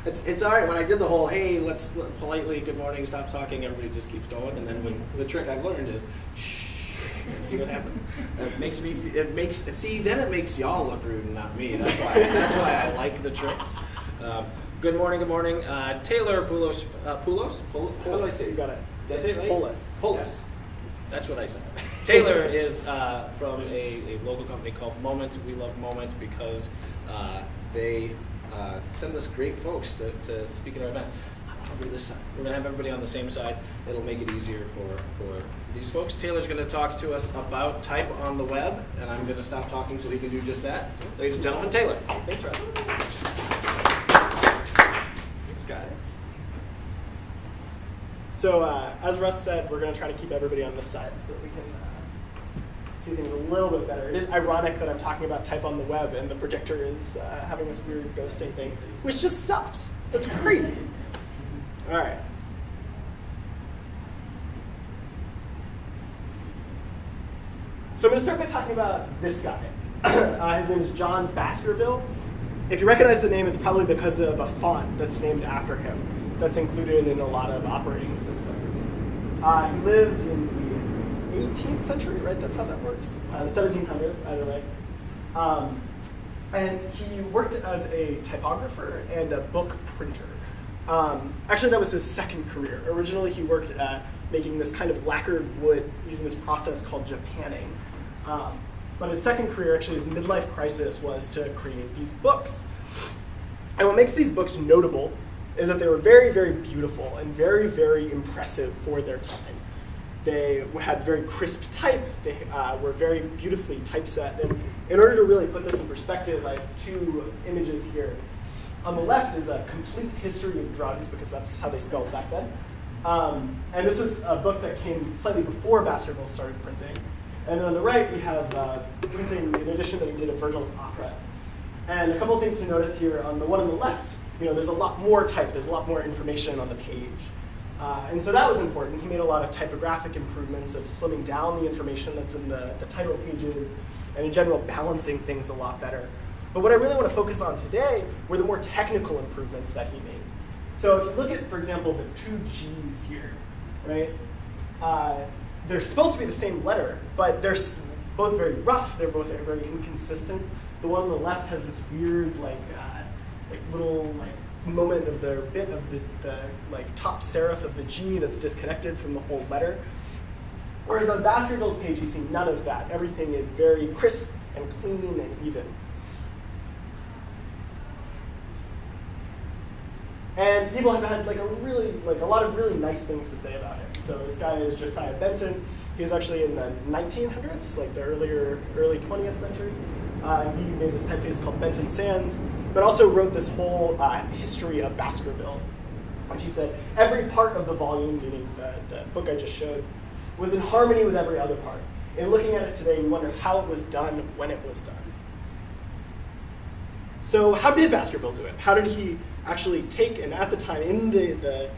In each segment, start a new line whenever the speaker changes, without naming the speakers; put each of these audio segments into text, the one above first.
It's all right. When I did the whole, hey, let's politely, good morning, stop talking, everybody just keeps going. And then when the trick I've learned is, shh, see what happens. It makes then it makes y'all look rude and not me. That's why I like the trick. Good morning. Taylor Poulos.
Poulos, you got it.
Did I say it right?
Poulos.
Yeah. That's what I said. Taylor is from a local company called Moment. We love Moment because they send us great folks to speak at our event. Over this side. We're going to have everybody on the same side. It'll make it easier for these folks. Taylor's going to talk to us about type on the web, and I'm going to stop talking so he can do just that. Ladies and gentlemen, Taylor.
Thanks, Russ. Thanks, guys. So, as Russ said, we're going to try to keep everybody on this side so that we can see things a little bit better. It is ironic that I'm talking about type on the web, and the projector is having this weird ghosting thing, which just stopped. That's crazy. All right. So I'm going to start by talking about this guy. His name is John Baskerville. If you recognize the name, it's probably because of a font that's named after him that's included in a lot of operating systems. He lived in the 18th century, right? That's how that works. The 1700s, either way. And he worked as a typographer and a book printer. Actually, that was his second career. Originally, he worked at making this kind of lacquered wood using this process called japanning. But his second career, actually his midlife crisis, was to create these books. And what makes these books notable is that they were very, very beautiful and very, very impressive for their time. They had very crisp type. They were very beautifully typeset. And in order to really put this in perspective, I have two images here. On the left is a complete history of drugs, because that's how they spelled back then. And this was a book that came slightly before Baskerville started printing. And then on the right, we have printing, an edition that we did of Virgil's opera. And a couple of things to notice here. On the one on the left, there's a lot more type. There's a lot more information on the page. And so that was important. He made a lot of typographic improvements of slimming down the information that's in the title pages, and in general, balancing things a lot better. But what I really want to focus on today were the more technical improvements that he made. So if you look at, for example, the two G's here, right? They're supposed to be the same letter, but they're both very rough. They're both very inconsistent. The one on the left has this weird, little moment of the bit of the top serif of the G that's disconnected from the whole letter. Whereas on Baskerville's page, you see none of that. Everything is very crisp and clean and even. And people have had a lot of really nice things to say about him. So this guy is Josiah Benton. He was actually in the 1900s, like the early 20th century. He made this typeface called Benton Sands, but also wrote this whole history of Baskerville, which he said every part of the volume, meaning the book I just showed, was in harmony with every other part. And looking at it today, we wonder how it was done when it was done. So how did Baskerville do it? How did he actually take, and at the time in the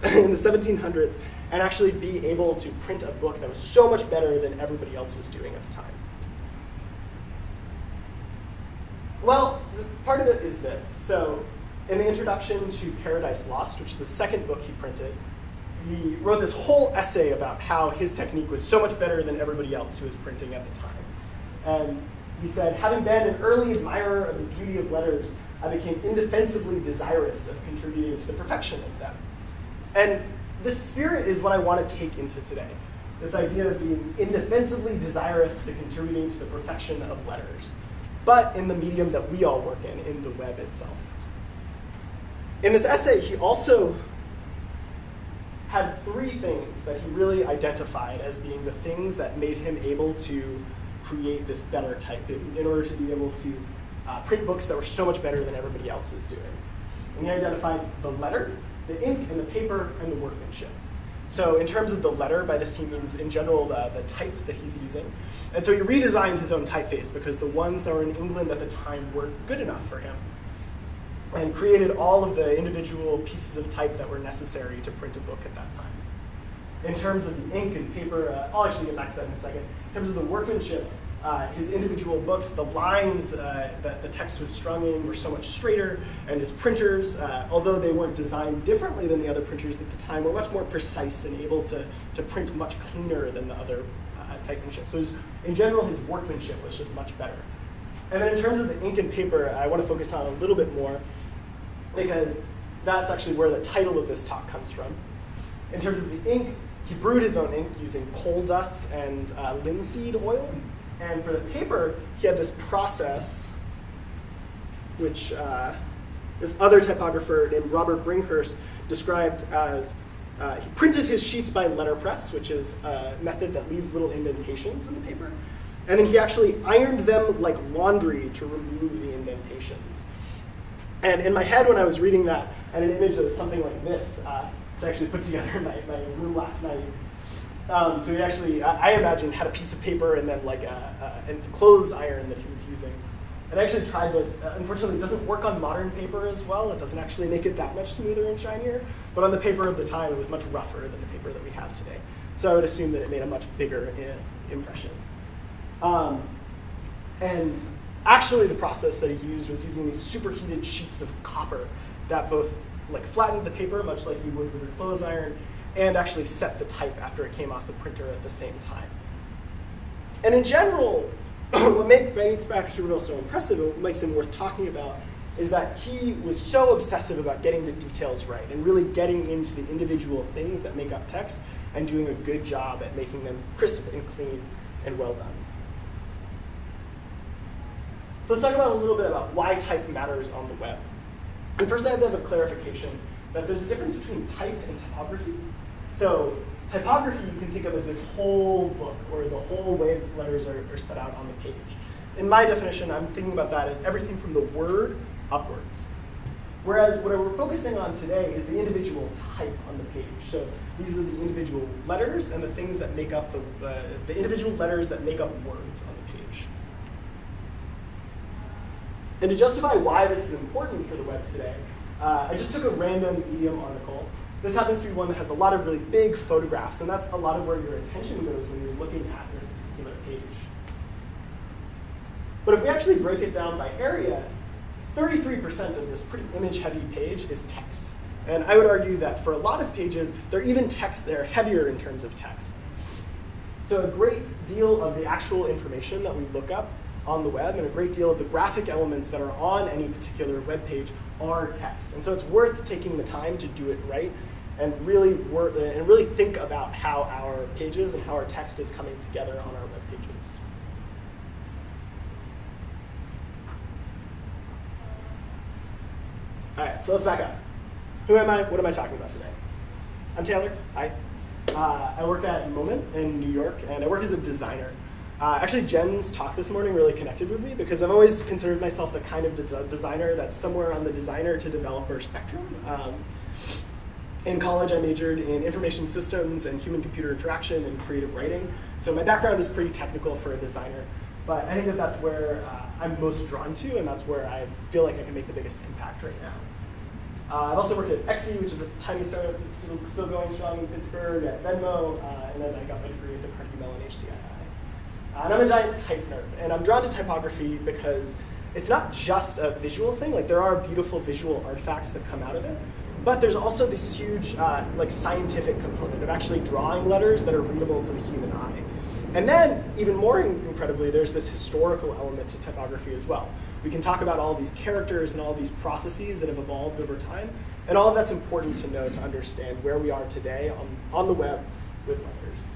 1700s, and actually be able to print a book that was so much better than everybody else was doing at the time? Well, part of it is this. So in the introduction to Paradise Lost, which is the second book he printed, he wrote this whole essay about how his technique was so much better than everybody else who was printing at the time. And he said, having been an early admirer of the beauty of letters, I became indefensibly desirous of contributing to the perfection of them. And this spirit is what I want to take into today. This idea of being indefensibly desirous to contributing to the perfection of letters, but in the medium that we all work in the web itself. In this essay, he also had three things that he really identified as being the things that made him able to create this better type in order to be able to print books that were so much better than everybody else was doing. And he identified the letter, the ink, and the paper, and the workmanship. So in terms of the letter, by this he means, in general, the type that he's using. And so he redesigned his own typeface because the ones that were in England at the time weren't good enough for him, and created all of the individual pieces of type that were necessary to print a book at that time. In terms of the ink and paper, I'll actually get back to that in a second. In terms of the workmanship, his individual books, the lines that the text was strung in were so much straighter, and his printers, although they weren't designed differently than the other printers at the time, were much more precise and able to print much cleaner than the other typemanship. So in general, his workmanship was just much better. And then in terms of the ink and paper, I want to focus on a little bit more, because that's actually where the title of this talk comes from. In terms of the ink, he brewed his own ink using coal dust and linseed oil. And for the paper, he had this process, which this other typographer named Robert Brinkhurst described as, he printed his sheets by letterpress, which is a method that leaves little indentations in the paper. And then he actually ironed them like laundry to remove the indentations. And in my head, when I was reading that, I had an image that was something like this, that I actually put together in my room last night. So he actually, I imagine, had a piece of paper and then like a clothes iron that he was using. And I actually tried this. Unfortunately, it doesn't work on modern paper as well. It doesn't actually make it that much smoother and shinier. But on the paper of the time, it was much rougher than the paper that we have today. So I would assume that it made a much bigger impression. And actually, the process that he used was using these superheated sheets of copper that both like flattened the paper, much like you would with a clothes iron, and actually set the type after it came off the printer at the same time. And in general, what makes Baskerville so impressive and what makes him worth talking about is that he was so obsessive about getting the details right and really getting into the individual things that make up text and doing a good job at making them crisp and clean and well done. So let's talk about a little bit about why type matters on the web. And first I have to have a clarification that there's a difference between type and typography. So typography you can think of as this whole book, or the whole way letters are set out on the page. In my definition, I'm thinking about that as everything from the word upwards. Whereas what we're focusing on today is the individual type on the page. So these are the individual letters and the things that make up the individual letters that make up words on the page. And to justify why this is important for the web today, I just took a random Medium article. This happens to be one that has a lot of really big photographs, and that's a lot of where your attention goes when you're looking at this particular page. But if we actually break it down by area, 33% of this pretty image-heavy page is text. And I would argue that for a lot of pages, they're heavier in terms of text. So a great deal of the actual information that we look up on the web and a great deal of the graphic elements that are on any particular web page are text. And so it's worth taking the time to do it right and really think about how our pages and how our text is coming together on our web pages. All right, so let's back up. Who am I? What am I talking about today? I'm Taylor. Hi. I work at Moment in New York, and I work as a designer. Actually, Jen's talk this morning really connected with me because I've always considered myself the kind of designer that's somewhere on the designer to developer spectrum. In college, I majored in information systems and human-computer interaction and creative writing. So my background is pretty technical for a designer. But I think that that's where I'm most drawn to, and that's where I feel like I can make the biggest impact right now. I've also worked at XP, which is a tiny startup that's still going strong in Pittsburgh, at Venmo, and then I got my degree at the Carnegie Mellon HCII. And I'm a giant type nerd, and I'm drawn to typography because it's not just a visual thing. Like, there are beautiful visual artifacts that come out of it, but there's also this huge scientific component of actually drawing letters that are readable to the human eye. And then, even more incredibly, there's this historical element to typography as well. We can talk about all these characters and all these processes that have evolved over time, and all of that's important to know to understand where we are today on the web with letters.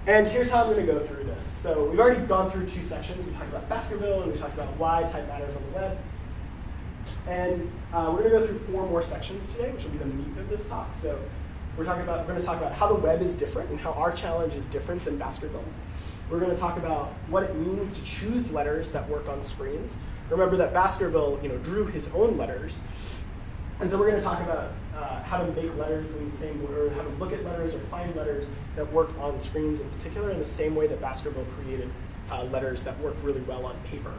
And here's how I'm going to go through this. So we've already gone through 2 sections. We talked about Baskerville, and we talked about why type matters on the web. And we're going to go through 4 more sections today, which will be the meat of this talk. So we're going to talk about how the web is different and how our challenge is different than Baskerville's. We're going to talk about what it means to choose letters that work on screens. Remember that Baskerville, drew his own letters. And so we're going to talk about how to make letters in the same way, or how to look at letters or find letters that work on screens in particular in the same way that Baskerville created letters that work really well on paper.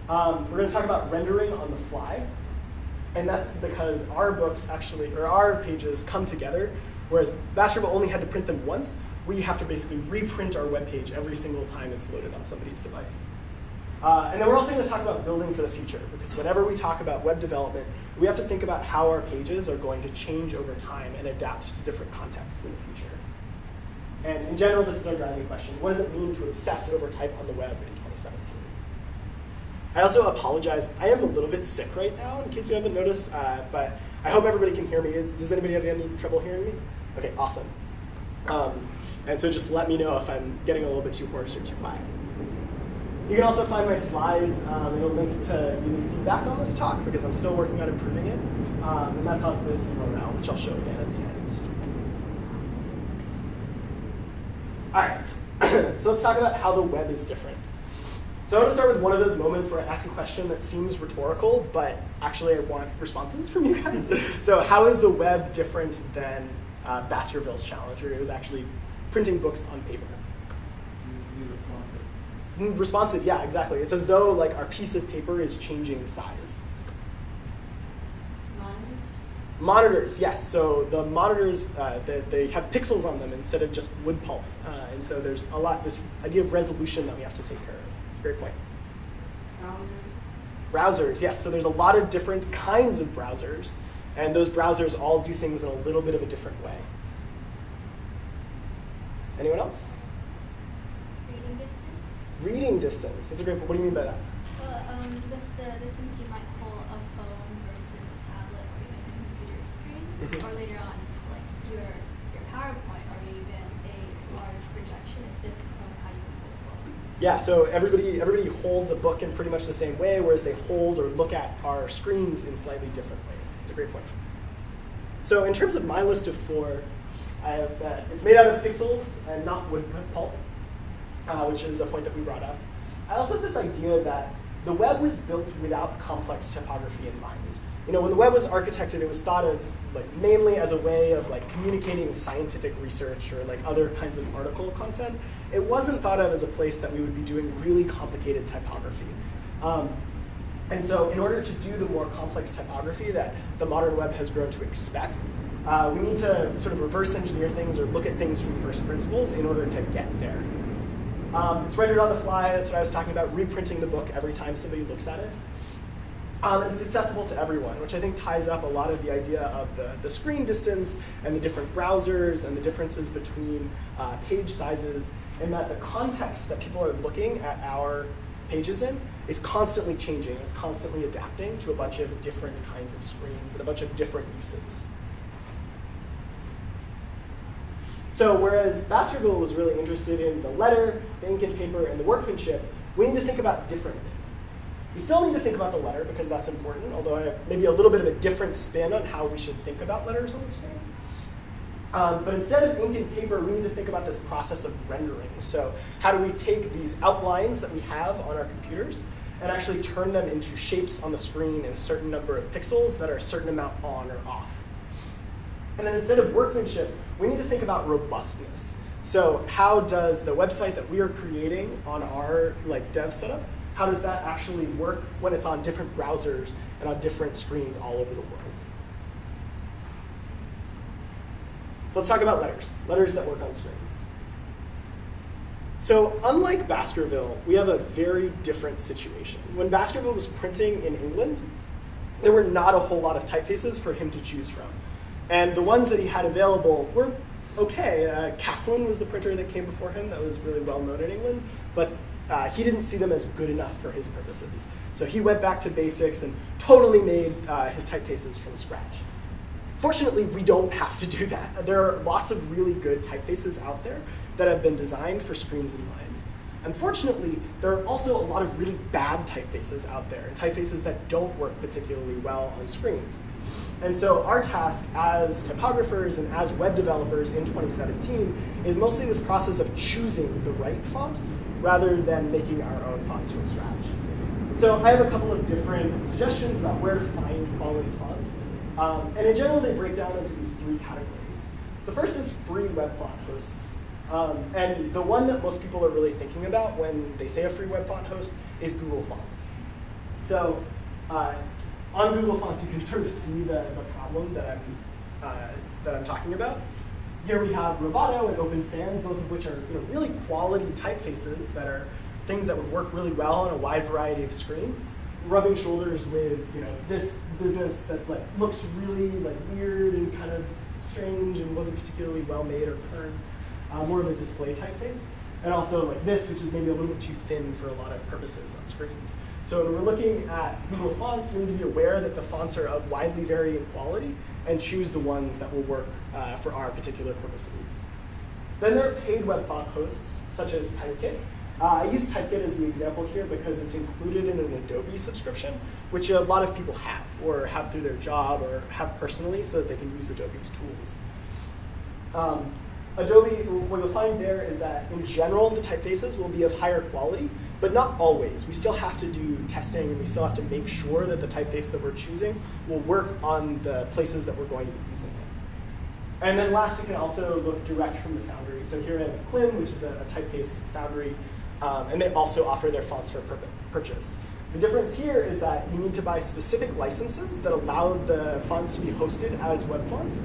We're going to talk about rendering on the fly. And that's because our books our pages come together, whereas Baskerville only had to print them once, we have to basically reprint our web page every single time it's loaded on somebody's device. And then we're also going to talk about building for the future, because whenever we talk about web development, we have to think about how our pages are going to change over time and adapt to different contexts in the future. And in general, this is our driving question. What does it mean to obsess over type on the web in 2017? I also apologize. I am a little bit sick right now, in case you haven't noticed, but I hope everybody can hear me. Does anybody have any trouble hearing me? OK, awesome. And so just let me know if I'm getting a little bit too hoarse or too quiet. You can also find my slides and a link to give me feedback on this talk, because I'm still working on improving it. And that's on this URL, which I'll show again at the end. All right, so let's talk about how the web is different. So I want to start with one of those moments where I ask a question that seems rhetorical, but actually I want responses from you guys. So how is the web different than Baskerville's challenge, where it was actually printing books on paper? Responsive, yeah, exactly. It's as though like our piece of paper is changing size. Monitors, yes. So the monitors, they have pixels on them instead of just wood pulp. And so there's a lot, this idea of resolution that we have to take care of. It's a great point. Browsers, yes. So there's a lot of different kinds of browsers. And those browsers all do things in a little bit of a different way. Anyone else?
Reading distance.
Reading distance. That's a great point. What do you mean by that?
Well, that's the distance you might hold a phone versus a tablet or even a computer screen. Or later on, like your PowerPoint or even a large projection is different from how you hold a book.
Yeah, so everybody holds a book in pretty much the same way, whereas they hold or look at our screens in slightly different ways. It's a great point. So in terms of my list of 4, I have that it's made out of pixels and not wood pulp, which is a point that we brought up. I also have this idea that the web was built without complex typography in mind. You know, when the web was architected, it was thought of like mainly as a way of like communicating scientific research or like other kinds of article content. It wasn't thought of as a place that we would be doing really complicated typography. And so in order to do the more complex typography that the modern web has grown to expect, we need to sort of reverse engineer things or look at things from first principles in order to get there. It's rendered on the fly. That's what I was talking about, reprinting the book every time somebody looks at it. And it's accessible to everyone, which I think ties up a lot of the idea of the screen distance and the different browsers and the differences between page sizes, and that the context that people are looking at our pages in is constantly changing. It's constantly adapting to a bunch of different kinds of screens and a bunch of different uses. So whereas Baskerville was really interested in the letter, the ink and paper, and the workmanship, we need to think about different things. We still need to think about the letter because that's important, although I have maybe a little bit of a different spin on how we should think about letters on the screen. But instead of ink and paper, we need to think about this process of rendering. So how do we take these outlines that we have on our computers and actually turn them into shapes on the screen in a certain number of pixels that are a certain amount on or off? And then instead of workmanship, we need to think about robustness. So how does the website that we are creating on our dev setup, how does that actually work when it's on different browsers and on different screens all over the world? So let's talk about letters that work on screens. So unlike Baskerville, we have a very different situation. When Baskerville was printing in England, there were not a whole lot of typefaces for him to choose from. And the ones that he had available were okay. Caslin was the printer that came before him that was really well known in England, but he didn't see them as good enough for his purposes. So he went back to basics and totally made his typefaces from scratch. Fortunately, we don't have to do that. There are lots of really good typefaces out there that have been designed for screens in mind. Unfortunately, there are also a lot of really bad typefaces out there, and typefaces that don't work particularly well on screens. And so our task as typographers and as web developers in 2017 is mostly this process of choosing the right font rather than making our own fonts from scratch. So I have a couple of different suggestions about where to find quality fonts. And in general, they break down into these 3 categories. So the first is free web font hosts. And the one that most people are really thinking about when they say a free web font host is Google Fonts. So on Google Fonts, you can sort of see the problem that I'm talking about. Here we have Roboto and Open Sans, both of which are really quality typefaces that are things that would work really well on a wide variety of screens, rubbing shoulders with this business that looks really weird and kind of strange and wasn't particularly well made or kerned, more of a display typeface, and also this, which is maybe a little bit too thin for a lot of purposes on screens. So when we're looking at Google Fonts, we need to be aware that the fonts are of widely varying quality and choose the ones that will work for our particular purposes. Then there are paid web font hosts, such as Typekit. I use Typekit as the example here because it's included in an Adobe subscription, which a lot of people have, or have through their job, or have personally so that they can use Adobe's tools. Adobe, what you'll find there is that in general, the typefaces will be of higher quality, but not always. We still have to do testing, and we still have to make sure that the typeface that we're choosing will work on the places that we're going to be using it. And then last, we can also look direct from the Foundry. So here I have Klim, which is a typeface Foundry, and they also offer their fonts for purchase. The difference here is that you need to buy specific licenses that allow the fonts to be hosted as web fonts,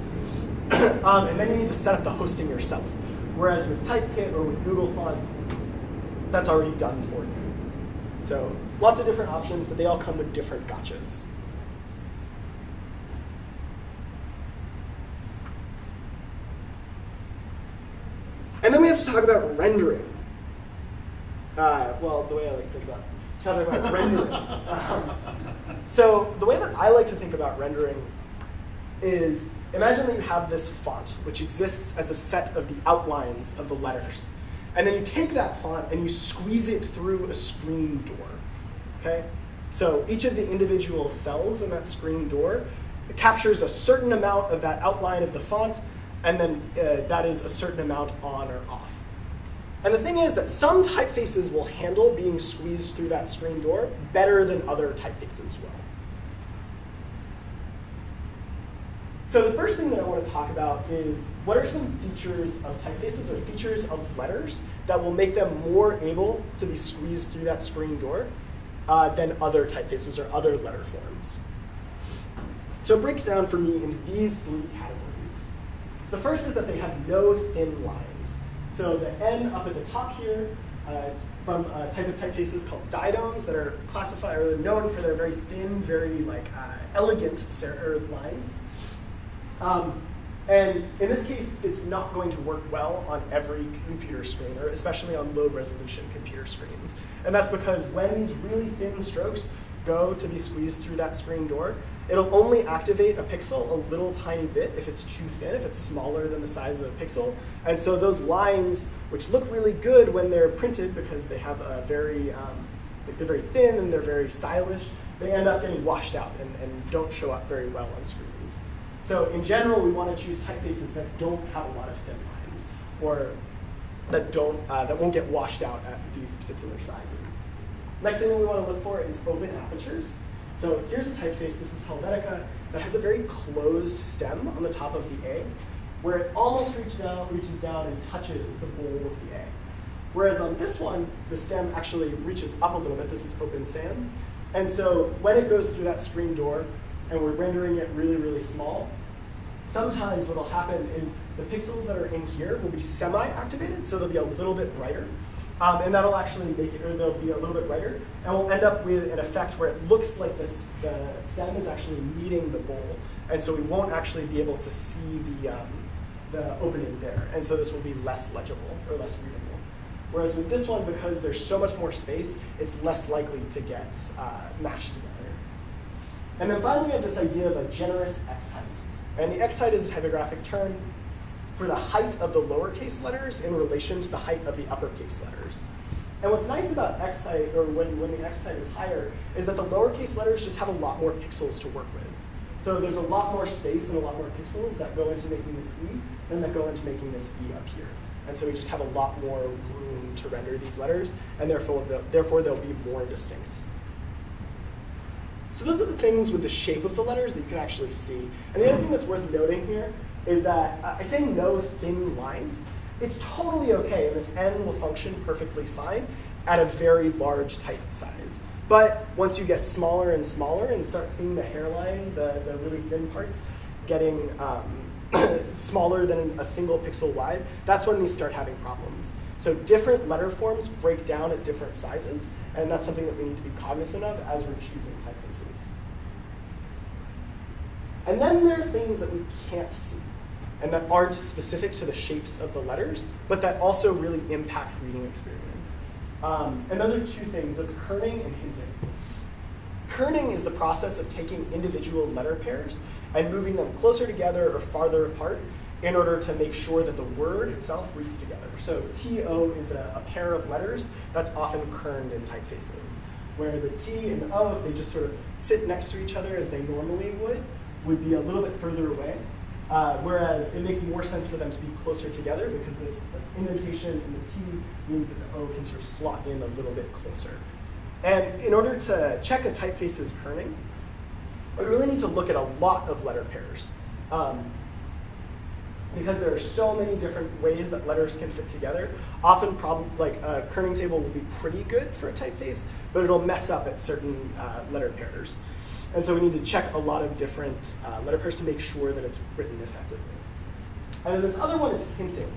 and then you need to set up the hosting yourself. Whereas with Typekit or with Google Fonts, that's already done for you. So lots of different options, but they all come with different gotchas. And then we have to talk about rendering. Well, the way I like to think about it, talk about rendering. So the way that I like to think about rendering is, imagine that you have this font, which exists as a set of the outlines of the letters. And then you take that font and you squeeze it through a screen door. Okay? So each of the individual cells in that screen door captures a certain amount of that outline of the font, and then that is a certain amount on or off. And the thing is that some typefaces will handle being squeezed through that screen door better than other typefaces will. So the first thing that I want to talk about is what are some features of typefaces or features of letters that will make them more able to be squeezed through that screen door than other typefaces or other letter forms. So it breaks down for me into these three categories. So the first is that they have no thin lines. So the N up at the top here, it's from a type of typefaces called diadomes that are classified or known for their very thin, very elegant lines. And in this case, it's not going to work well on every computer screen, or especially on low-resolution computer screens. And that's because when these really thin strokes go to be squeezed through that screen door, it'll only activate a pixel a little tiny bit if it's too thin, if it's smaller than the size of a pixel. And so those lines, which look really good when they're printed because they have a very, they're very thin and they're very stylish, they end up getting washed out and don't show up very well on screens. So in general, we want to choose typefaces that don't have a lot of thin lines, or that won't get washed out at these particular sizes. Next thing that we want to look for is open apertures. So here's a typeface, this is Helvetica, that has a very closed stem on the top of the A, where it almost reaches down and touches the bowl of the A. Whereas on this one, the stem actually reaches up a little bit. This is Open Sans. And so when it goes through that screen door, and we're rendering it really, really small, sometimes what will happen is the pixels that are in here will be semi-activated, so they'll be a little bit brighter. And that'll actually make it, or they'll be a little bit brighter, and we'll end up with an effect where it looks like the stem is actually meeting the bowl, and so we won't actually be able to see the opening there, and so this will be less legible or less readable. Whereas with this one, because there's so much more space, it's less likely to get mashed together. And then finally, we have this idea of a generous X height, and the X height is a typographic term for the height of the lowercase letters in relation to the height of the uppercase letters. And what's nice about X height, or when the X height is higher, is that the lowercase letters just have a lot more pixels to work with. So there's a lot more space and a lot more pixels that go into making this E than that go into making this E up here. And so we just have a lot more room to render these letters, and therefore they'll be more distinct. So those are the things with the shape of the letters that you can actually see. And the other thing that's worth noting here is that I say no thin lines. It's totally okay, and this N will function perfectly fine at a very large type size. But once you get smaller and smaller and start seeing the hairline, the really thin parts, getting smaller than a single pixel wide, that's when these start having problems. So different letter forms break down at different sizes, and that's something that we need to be cognizant of as we're choosing typefaces. And then there are things that we can't see, and that aren't specific to the shapes of the letters, but that also really impact reading experience. And those are two things, that's kerning and hinting. Kerning is the process of taking individual letter pairs and moving them closer together or farther apart in order to make sure that the word itself reads together. So TO is a pair of letters that's often kerned in typefaces, where the T and the O, if they just sort of sit next to each other as they normally would be a little bit further away. Whereas it makes more sense for them to be closer together because this indentation in the T means that the O can sort of slot in a little bit closer. And in order to check a typeface's kerning, we really need to look at a lot of letter pairs. Because there are so many different ways that letters can fit together. Often, a kerning table will be pretty good for a typeface, but it'll mess up at certain letter pairs. And so we need to check a lot of different letter pairs to make sure that it's written effectively. And then this other one is hinting.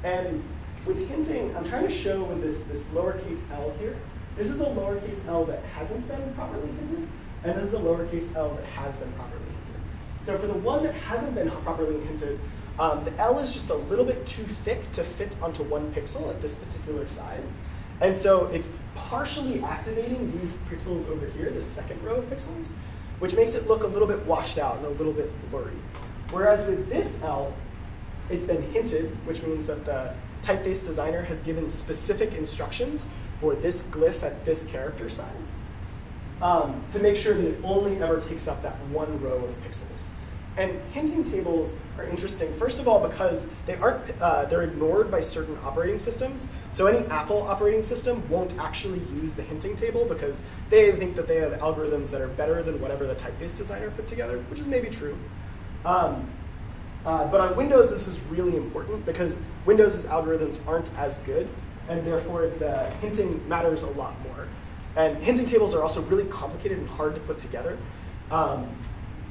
And with hinting, I'm trying to show with this lowercase l here, this is a lowercase l that hasn't been properly hinted, and this is a lowercase l that has been properly hinted. So for the one that hasn't been properly hinted, the L is just a little bit too thick to fit onto 1 pixel at this particular size. And so it's partially activating these pixels over here, this second row of pixels, which makes it look a little bit washed out and a little bit blurry. Whereas with this L, it's been hinted, which means that the typeface designer has given specific instructions for this glyph at this character size to make sure that it only ever takes up that 1 row of pixels. And hinting tables are interesting, first of all, because they're ignored by certain operating systems. So any Apple operating system won't actually use the hinting table because they think that they have algorithms that are better than whatever the typeface designer put together, which is maybe true. But on Windows, this is really important because Windows' algorithms aren't as good, and therefore the hinting matters a lot more. And hinting tables are also really complicated and hard to put together.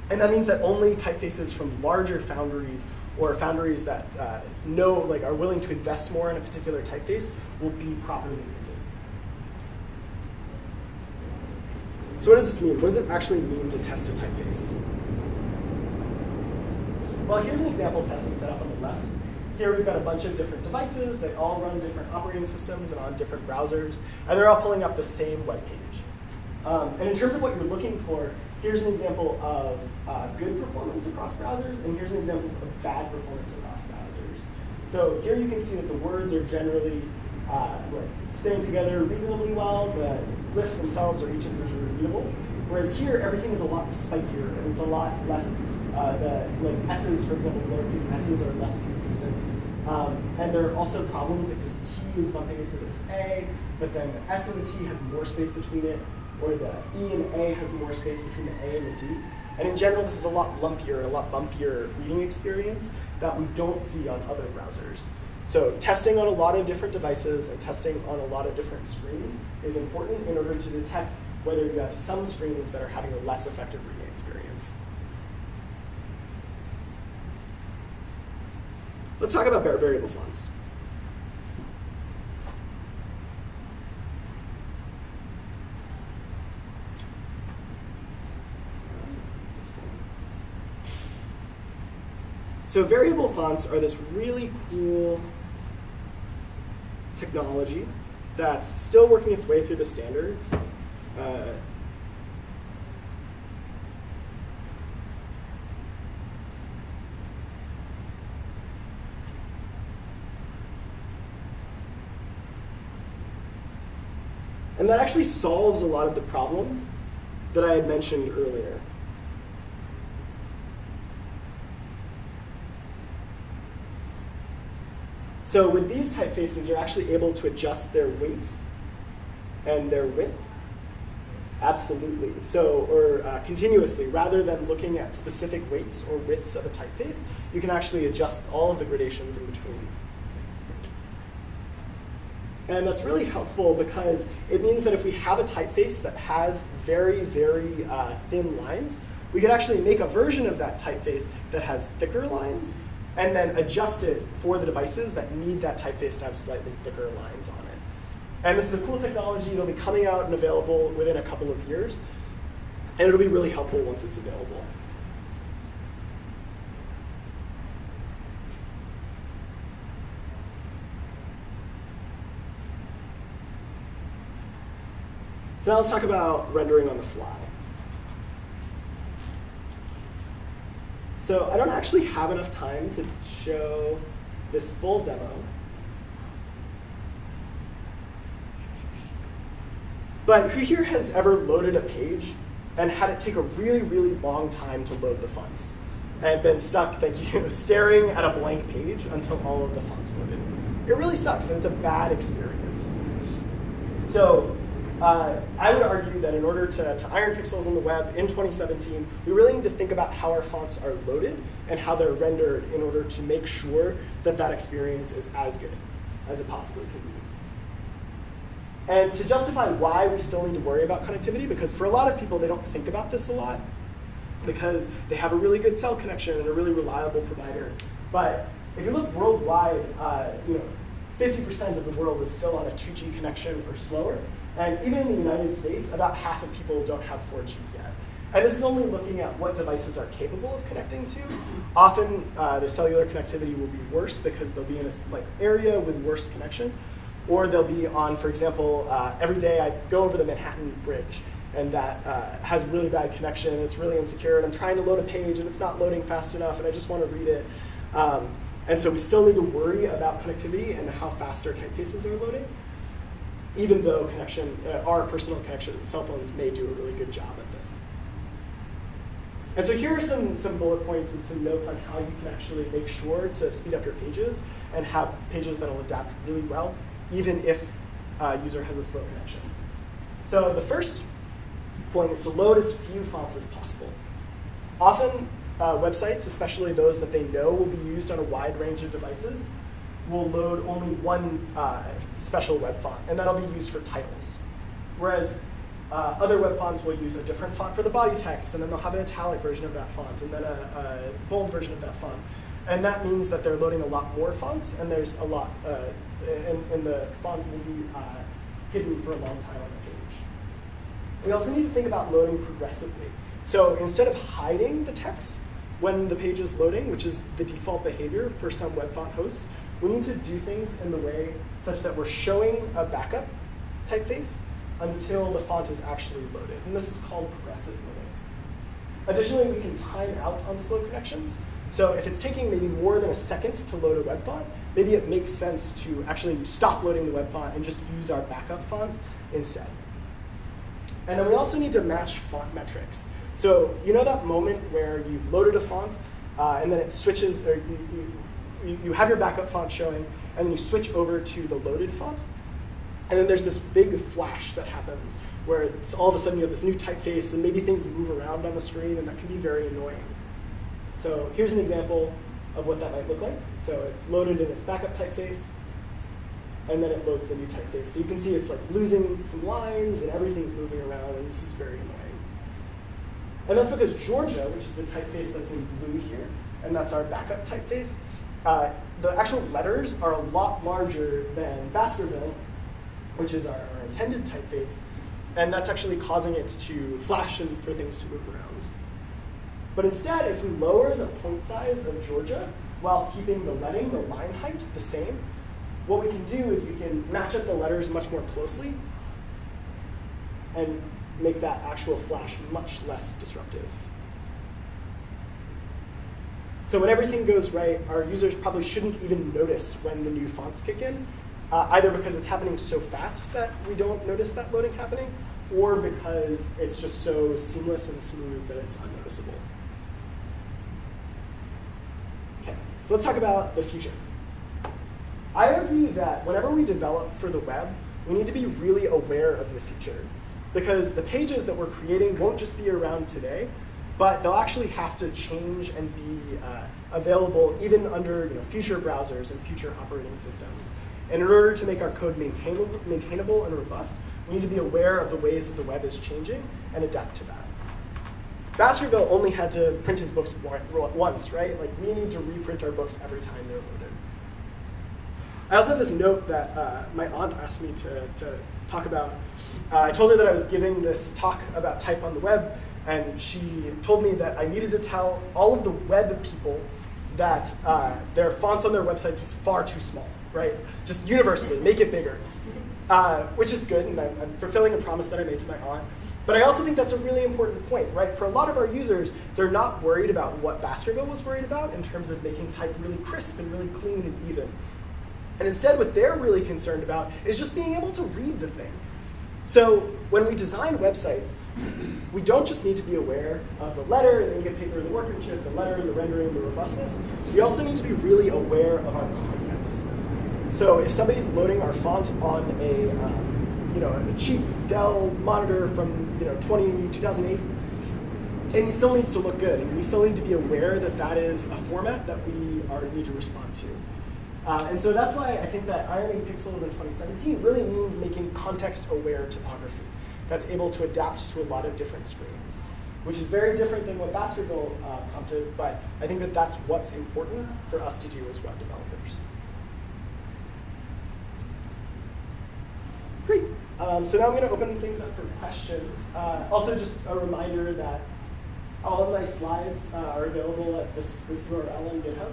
And that means that only typefaces from larger foundries or foundries that are willing to invest more in a particular typeface will be properly hinted. So what does this mean? What does it actually mean to test a typeface? Well, here's an example testing setup on the left. Here we've got a bunch of different devices. They all run different operating systems and on different browsers, and they're all pulling up the same web page. And in terms of what you're looking for, here's an example of good performance across browsers, and here's an example of bad performance across browsers. So here you can see that the words are generally staying together reasonably well. The glyphs themselves are each individually readable. Whereas here, everything is a lot spikier, and it's a lot less, the S's, for example, lowercase S's are less consistent. And there are also problems like this T is bumping into this A, but then the S and the T has more space between it, or the E and A has more space between the A and the D. And in general, this is a lot lumpier, a lot bumpier reading experience that we don't see on other browsers. So testing on a lot of different devices and testing on a lot of different screens is important in order to detect whether you have some screens that are having a less effective reading experience. Let's talk about variable fonts. So variable fonts are this really cool technology that's still working its way through the standards. And that actually solves a lot of the problems that I had mentioned earlier. So with these typefaces, you're actually able to adjust their weight and their width. Absolutely. So, or continuously, rather than looking at specific weights or widths of a typeface, you can actually adjust all of the gradations in between. And that's really helpful because it means that if we have a typeface that has very, very thin lines, we could actually make a version of that typeface that has thicker lines and then adjust it for the devices that need that typeface to have slightly thicker lines on it. And this is a cool technology. It'll be coming out and available within a couple of years. And it'll be really helpful once it's available. So now let's talk about rendering on the fly. So I don't actually have enough time to show this full demo. But who here has ever loaded a page and had it take a really, really long time to load the fonts? And been stuck, thank you, staring at a blank page until all of the fonts loaded. It really sucks, and it's a bad experience. So I would argue that in order to iron pixels on the web in 2017, we really need to think about how our fonts are loaded and how they're rendered in order to make sure that that experience is as good as it possibly can be. And to justify why we still need to worry about connectivity, because for a lot of people, they don't think about this a lot because they have a really good cell connection and a really reliable provider. But if you look worldwide, 50% of the world is still on a 2G connection or slower. And even in the United States, about half of people don't have 4G yet. And this is only looking at what devices are capable of connecting to. Often, their cellular connectivity will be worse because they'll be in a area with worse connection. Or they'll be on, for example, every day I go over the Manhattan Bridge, and that has really bad connection, and it's really insecure, and I'm trying to load a page, and it's not loading fast enough, and I just want to read it. And so we still need to worry about connectivity and how fast our typefaces are loading, even though our personal connection, cell phones may do a really good job at this. And so here are some bullet points and some notes on how you can actually make sure to speed up your pages and have pages that will adapt really well, even if a user has a slow connection. So the first point is to load as few fonts as possible. Often, websites, especially those that they know will be used on a wide range of devices, will load only one special web font, and that'll be used for titles. Whereas other web fonts will use a different font for the body text, and then they'll have an italic version of that font, and then a bold version of that font. And that means that they're loading a lot more fonts, and there's a lot, and the font will be hidden for a long time on the page. We also need to think about loading progressively. So instead of hiding the text when the page is loading, which is the default behavior for some web font hosts, we need to do things in the way such that we're showing a backup typeface until the font is actually loaded. And this is called progressive loading. Additionally, we can time out on slow connections. So if it's taking maybe more than a second to load a web font, maybe it makes sense to actually stop loading the web font and just use our backup fonts instead. And then we also need to match font metrics. So you know that moment where you've loaded a font and then it switches, or you have your backup font showing, and then you switch over to the loaded font. And then there's this big flash that happens where it's all of a sudden you have this new typeface and maybe things move around on the screen, and that can be very annoying. So here's an example of what that might look like. So it's loaded in its backup typeface, and then it loads the new typeface. So you can see it's like losing some lines and everything's moving around, and this is very annoying. And that's because Georgia, which is the typeface that's in blue here, and that's our backup typeface, the actual letters are a lot larger than Baskerville, which is our intended typeface, and that's actually causing it to flash and for things to move around. But instead, if we lower the point size of Georgia while keeping the leading, the line height, the same, what we can do is we can match up the letters much more closely and make that actual flash much less disruptive. So when everything goes right, our users probably shouldn't even notice when the new fonts kick in, either because it's happening so fast that we don't notice that loading happening, or because it's just so seamless and smooth that it's unnoticeable. Okay, so let's talk about the future. I argue that whenever we develop for the web, we need to be really aware of the future, because the pages that we're creating won't just be around today, but they'll actually have to change and be available even under future browsers and future operating systems. And in order to make our code maintainable and robust, we need to be aware of the ways that the web is changing and adapt to that. Baskerville only had to print his books once, right? Like, we need to reprint our books every time they're loaded. I also have this note that my aunt asked me to talk about. I told her that I was giving this talk about type on the web, and she told me that I needed to tell all of the web people that their fonts on their websites was far too small, right? Just universally, make it bigger, which is good, and I'm fulfilling a promise that I made to my aunt. But I also think that's a really important point, right? For a lot of our users, they're not worried about what Baskerville was worried about in terms of making type really crisp and really clean and even. And instead, what they're really concerned about is just being able to read the thing. So when we design websites, we don't just need to be aware of the letter and the ink and paper and the workmanship, the letter and the rendering, the robustness. We also need to be really aware of our context. So if somebody's loading our font on a cheap Dell monitor from 2008, and it still needs to look good, and we still need to be aware that that is a format that we need to respond to. And so that's why I think that ironing pixels in 2017 really means making context-aware typography that's able to adapt to a lot of different screens, which is very different than what Baskerville prompted, but I think that that's what's important for us to do as web developers. Great. So now I'm going to open things up for questions. Also, just a reminder that all of my slides are available at this URL on GitHub.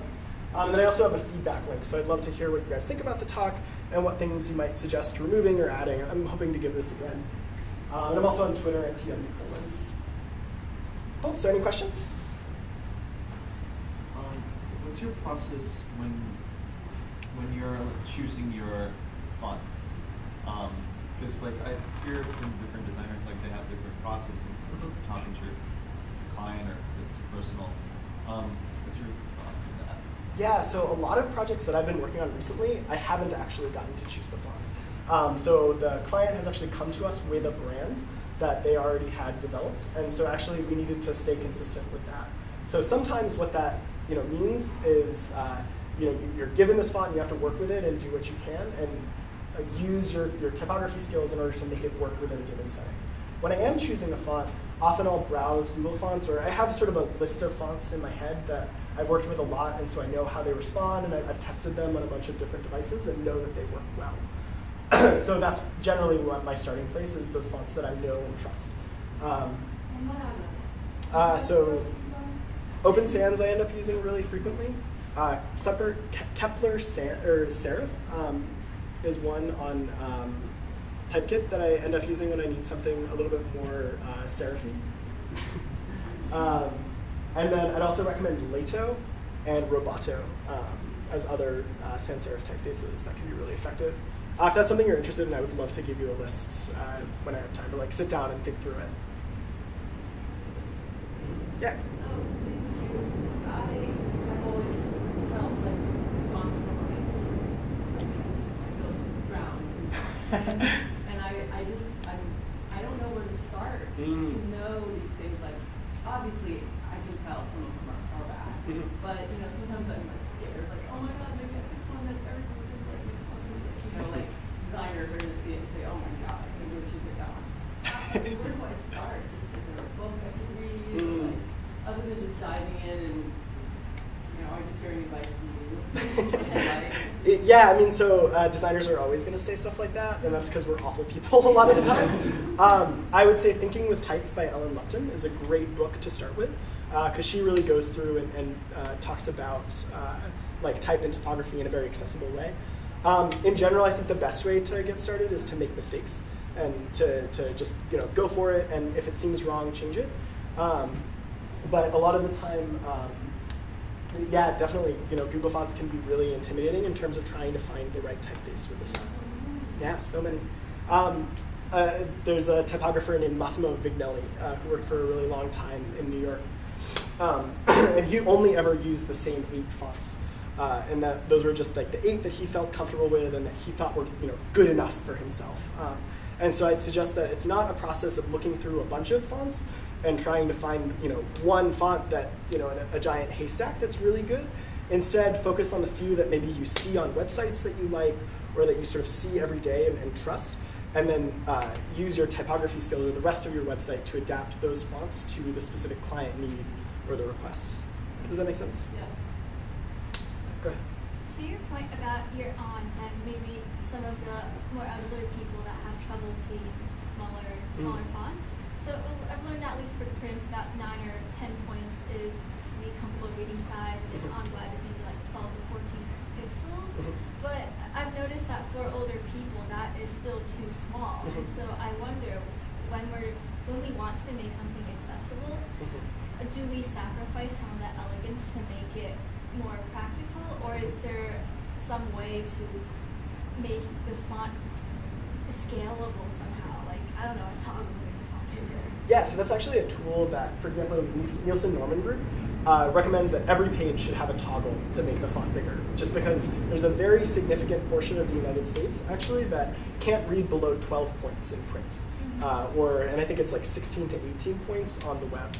And then I also have a feedback link, so I'd love to hear what you guys think about the talk and what things you might suggest removing or adding. I'm hoping to give this again. And I'm also on Twitter at TWPolis. Oh, so any questions?
What's your process when you're choosing your fonts? Because like I hear from different designers, like they have different processes talking to if it's a client or if it's personal. What's your thoughts on that?
Yeah, so a lot of projects that I've been working on recently, I haven't actually gotten to choose the font. So the client has actually come to us with a brand that they already had developed, and so actually we needed to stay consistent with that. So sometimes what that means is you're given this font, and you have to work with it and do what you can, and use your typography skills in order to make it work within a given setting. When I am choosing a font, often I'll browse Google Fonts, or I have sort of a list of fonts in my head that I've worked with a lot, and so I know how they respond, and I've tested them on a bunch of different devices and know that they work well. So that's generally what my starting place is, those fonts that I know and trust. So Open Sans I end up using really frequently. Kepler Serif is one on Typekit that I end up using when I need something a little bit more serif-y. And then I'd also recommend Lato and Roboto as other sans serif typefaces that can be really effective. If that's something you're interested in, I would love to give you a list when I have time to sit down and think through it. Yeah.
These two, I've always felt like fonts were I feel drowned. And I don't know where to start to know these things. Like, obviously, I can tell some of them are bad, but sometimes I'm scared. Like, oh my God, maybe I picked one that everyone's gonna like make fun of me. Like designers are gonna see it and say, oh my God, I can't believe she picked that one. Where do I start? Just is there a book I can read? Like, other than just diving in and I just hearing advice from you.
Yeah, I mean, so designers are always going to say stuff like that, and that's because we're awful people a lot of the time. I would say Thinking with Type by Ellen Lupton is a great book to start with, because she really goes through and talks about type and typography in a very accessible way. In general, I think the best way to get started is to make mistakes and to just go for it, and if it seems wrong, change it. But a lot of the time, yeah, definitely, Google Fonts can be really intimidating in terms of trying to find the right typeface within them. Yeah, so many. There's a typographer named Massimo Vignelli who worked for a really long time in New York. And he only ever used the same 8 fonts. And that those were just the 8 that he felt comfortable with and that he thought were good enough for himself. And so I'd suggest that it's not a process of looking through a bunch of fonts and trying to find one font that in a giant haystack that's really good. Instead, focus on the few that maybe you see on websites that you like or that you sort of see every day and trust, and then use your typography skill or the rest of your website to adapt those fonts to the specific client need or the request. Does that make sense?
Yeah.
Go ahead.
To your point about your aunt and maybe some of the more elderly people that have trouble seeing smaller fonts. So I've learned at least for print about 9 or 10 points is the comfortable reading size, and on web it can be like 12 or 14 pixels. But I've noticed that for older people that is still too small. So I wonder when we want to make something accessible, do we sacrifice some of that elegance to make it more practical, or is there some way to make the font scalable somehow? Like, I don't know, a toggle to make the font bigger.
Yeah, so that's actually a tool that, for example, Nielsen Norman Group recommends that every page should have a toggle to make the font bigger, just because there's a very significant portion of the United States, actually, that can't read below 12 points in print. And I think it's like 16 to 18 points on the web.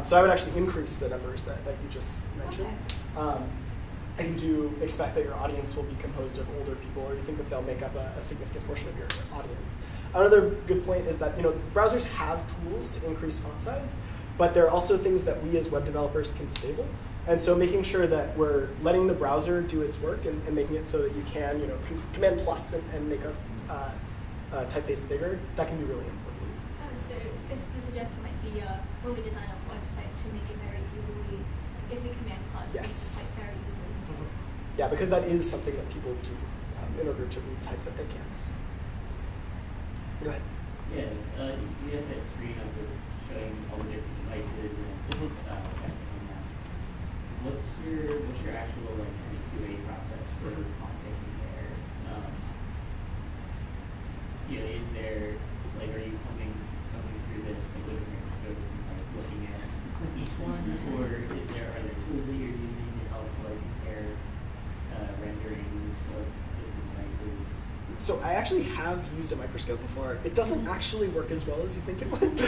So I would actually increase the numbers that you just mentioned.
Okay.
And you do expect that your audience will be composed of older people, or you think that they'll make up a significant portion of your audience. Another good point is that browsers have tools to increase font size, but there are also things that we as web developers can disable. And so making sure that we're letting the browser do its work and making it so that you can Command plus and make a typeface bigger, that can be really important.
So the suggestion might be when we design a website to make it very easily, if we Command plus,
Yes.
make the type very easily.
Yeah, because that is something that people do in order to read type that they can't. Go ahead.
Yeah, you have that screen of showing all the different devices and testing on that. What's your actual kind of QA process for font picking there? Is there are you coming through this with a microscope, looking at each one, or are there tools that you're using to help compare renderings of different devices?
So I actually have used a microscope before. It doesn't actually work as well as you think it would.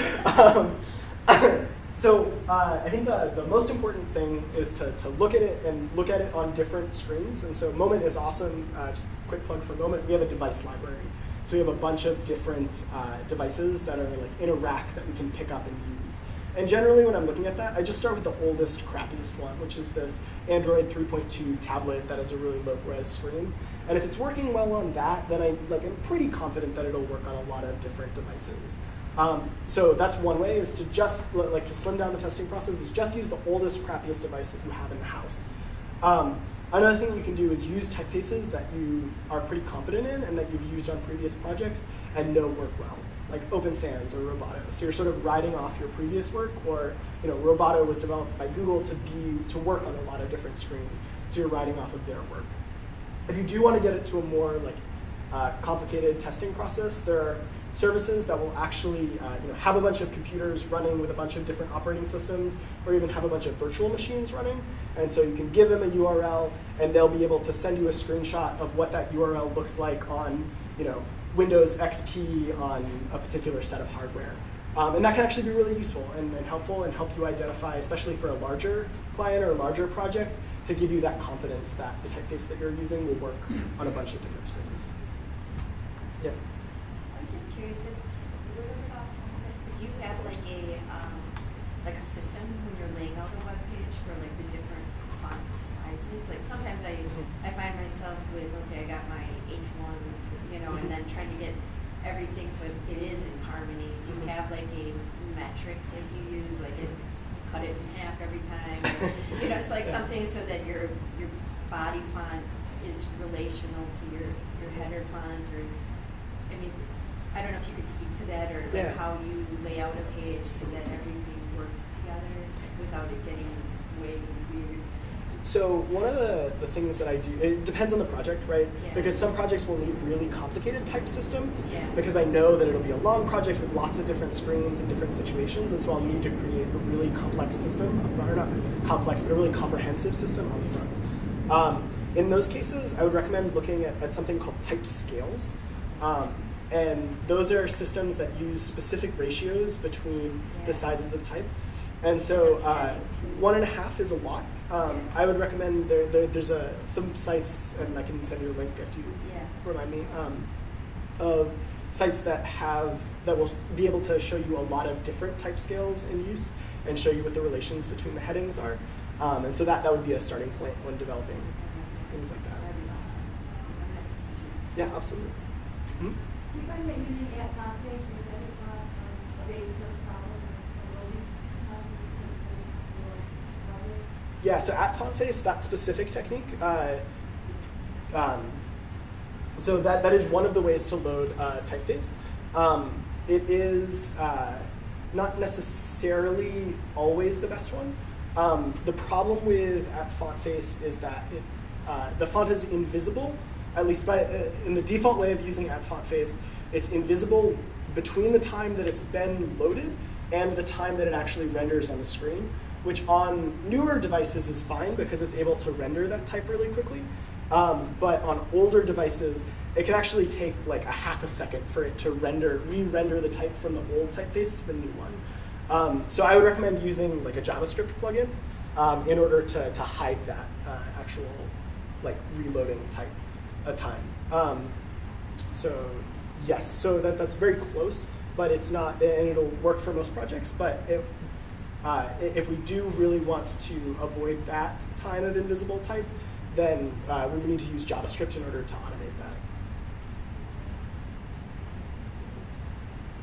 I think the most important thing is to look at it and look at it on different screens. And so Moment is awesome. Just a quick plug for Moment. We have a device library. So we have a bunch of different devices that are in a rack that we can pick up and use. And generally when I'm looking at that, I just start with the oldest, crappiest one, which is this Android 3.2 tablet that has a really low-res screen. And if it's working well on that, then I'm pretty confident that it'll work on a lot of different devices. So that's one way, is to just to slim down the testing process, is just use the oldest, crappiest device that you have in the house. Another thing you can do is use typefaces that you are pretty confident in and that you've used on previous projects and know work well, like Open Sans or Roboto. So you're sort of riding off your previous work, or Roboto was developed by Google to work on a lot of different screens. So you're riding off of their work. If you do want to get it to a more complicated testing process, there are services that will actually have a bunch of computers running with a bunch of different operating systems, or even have a bunch of virtual machines running. And so you can give them a URL, and they'll be able to send you a screenshot of what that URL looks like on Windows XP on a particular set of hardware. And that can actually be really useful and helpful, and help you identify, especially for a larger client or a larger project, to give you that confidence that the typeface that you're using will work on a bunch of different screens. Yeah.
I was just curious, it's a little bit off topic, but do you have a system when you're laying out a web page for the different font sizes? Sometimes I find myself with, I got my H1s, and then trying to get everything so it is in harmony. Do you have a metric that you use, cut it in half every time? It's something so that your body font is relational to your header font, or I don't know if you could speak to that, or how you lay out a page so that everything works together without it getting way weird.
So one of the things that I do, it depends on the project, right?
Yeah.
Because some projects will need really complicated type systems,
Yeah.
because I know that it'll be a long project with lots of different screens and different situations, and so I'll need to create a really complex system up front, or not complex, but a really comprehensive system up front. In those cases, I would recommend looking at something called type scales. And those are systems that use specific ratios between the sizes of type. And so 1.5 is a lot. I would recommend, there's some sites, and I can send you a link if you remind me, of sites that will be able to show you a lot of different type scales in use and show you what the relations between the headings are. And so that would be a starting point when developing things like that. Yeah, absolutely. Hmm?
Do you find that using font face and embedded font evades the problem of loading times?
Yeah, so at font face, that specific technique, so that is one of the ways to load typeface. It is not necessarily always the best one. The problem with at font face is that the font is invisible, at least in the default way of using at font face. It's invisible between the time that it's been loaded and the time that it actually renders on the screen, which on newer devices is fine because it's able to render that type really quickly. But on older devices, it can actually take like a half a second for it to re-render the type from the old typeface to the new one. So I would recommend using like a JavaScript plugin in order to hide that actual like reloading type time. So yes, so that's very close, but it's not, and it'll work for most projects. But if we do really want to avoid that time of invisible type, then we need to use JavaScript in order to automate that.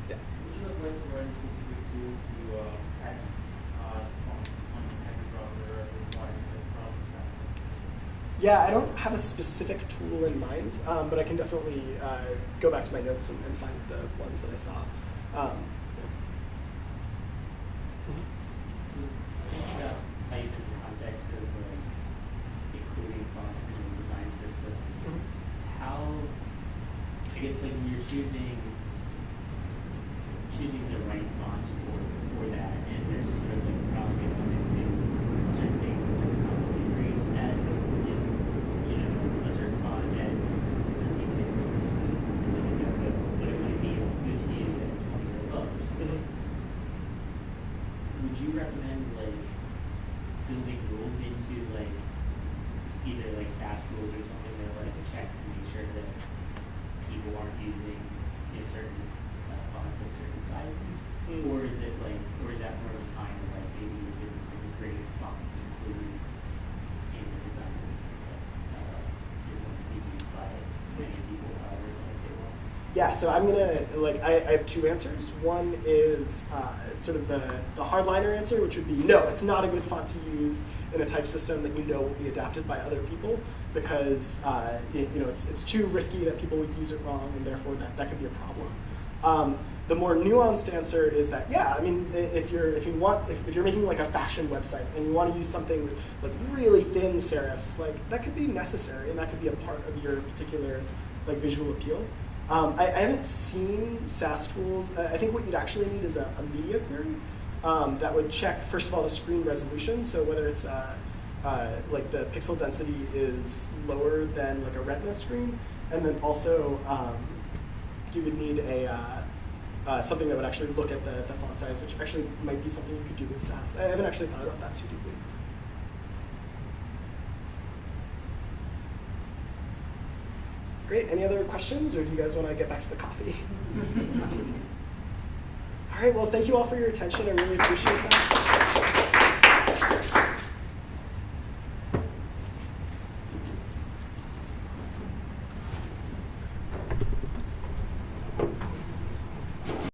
Yeah.
Would you advise to write a specific tool to test on every browser requires like browser sample?
Yeah, I don't have a specific tool in mind, but I can definitely go back to my notes and find the ones that I saw.
So thinking about type in the context of like including fonts in the design system, how, I guess like when you're choosing the right fonts for that, and there's sort of like problems that come into certain things like how do you rate that is, you know, a certain font that I think is like a no-go, but it might be good to use at 20 or above or something. Would you recommend like building rules into like either like SAS rules or something that like checks to make sure that people aren't using certain fonts of certain sizes, or is it like, or is that more of a sign of like maybe this isn't like a great font to include in the design system that is going to be used by many people however like they want?
Yeah, so I'm gonna I have two answers. One is sort of the hardliner answer, which would be no, it's not a good font to use in a type system that you know will be adapted by other people because it's too risky that people would use it wrong, and therefore that could be a problem. The more nuanced answer is that yeah, I mean if you're making like a fashion website and you want to use something with like really thin serifs, like that could be necessary and that could be a part of your particular like visual appeal. I haven't seen SAS tools. I think what you'd actually need is a media query that would check, first of all, the screen resolution, so whether it's like the pixel density is lower than like a retina screen, and then also you would need something that would actually look at the font size, which actually might be something you could do with SAS. I haven't actually thought about that too deeply. Great, any other questions, or do you guys want to get back to the coffee? All right, well, thank you all for your attention. I really appreciate that.